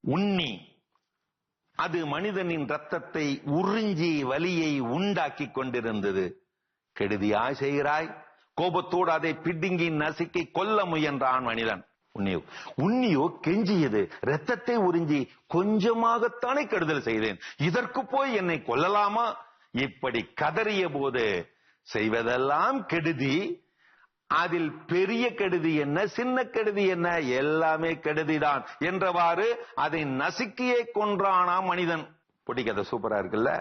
உண்ணி அது மனிதனின் ரத்தத்தை உறிஞ்சி வலியை உண்டாக்கி கொண்டிருந்தது. கெடுதியாய் செய்கிறாய், கோபத்தோடு அதை பிடுங்கி நசுக்கி கொல்ல முயன்றான் மனிதன். உன்னியோ கெஞ்சியது, ரத்தத்தை உறிஞ்சி கொஞ்சமாகத்தானே கெடுதல் செய்தேன், இதற்கு போய் என்னை கொல்லலாமா? இப்படி கதறிய போது செய்வதெல்லாம் கெடுதி, அதில் பெரிய கெடுதி என்ன, சின்ன கெடுதி என்ன, எல்லாமே கெடுதிதான் என்றவாறு அதை நசுக்கியே கொன்றானா மனிதன். பொடிக்கதை சூப்பரா இருக்குல்ல?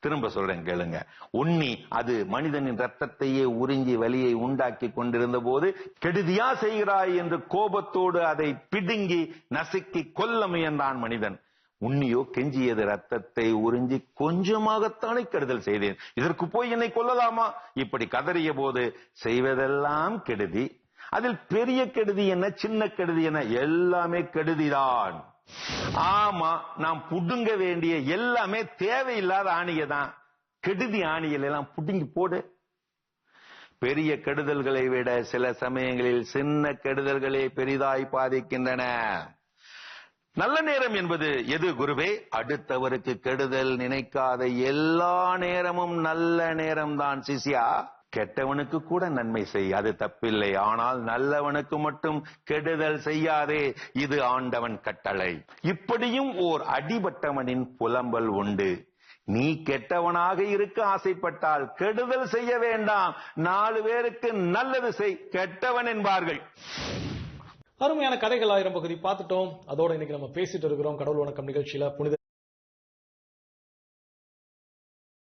திரும்ப சொல்றேன் கேளுங்க. உண்ணி அது மனிதனின் ரத்தத்தையே உறிஞ்சி வலியை உண்டாக்கி கொண்டிருந்த போது கெடுதியா செய்கிறாய் என்று கோபத்தோடு அதை பிடுங்கி நசுக்கி கொல்ல முயன்றான் மனிதன். உன்னியோ கெஞ்சியது, ரத்தத்தை உறிஞ்சி கொஞ்சமாகத்தானே கெடுதல் செய்தேன், இதற்கு போய் என்னை கொல்லலாமா? இப்படி கதறிய போது செய்வதெல்லாம் கெடுதி, அதில் பெரிய கெடுதி என்ன, சின்ன கெடுதி என்ன, எல்லாமே கெடுதிதான். ஆமா, நாம் புடுங்க வேண்டிய எல்லாமே தேவையில்லாத ஆணியை தான். கெடுதி ஆணிகள் எல்லாம் புடுங்கி போடு. பெரிய கெடுதல்களை விட சில சமயங்களில் சின்ன கெடுதல்களே பெரிதாய் பாதிக்கின்றன. நல்ல நேரம் என்பது எது குருவே? அடுத்தவருக்கு கெடுதல் நினைக்காத எல்லா நேரமும் நல்ல நேரம்தான் சிஷ்யா. கெட்டவனுக்கு கூட நன்மை செய், அது தப்பில்லை. ஆனால் நல்லவனுக்கு மட்டும் கெடுதல் செய்யாதே, இது ஆண்டவன் கட்டளை. இப்படியும் ஓர் அடிபட்டவனின் புலம்பல் உண்டு. நீ கெட்டவனாக இருக்க ஆசைப்பட்டால் கெடுதல் செய்ய வேண்டாம், 4 பேருக்கு நல்லது செய், கெட்டவன் என்பார்கள். அருமையான கதைகள் 1000 பகுதி பார்த்துட்டோம். அதோட இன்னைக்கு நம்ம பேசிட்டு இருக்கிறோம் கடவுள் வணக்கம் நிகழ்ச்சியில புனித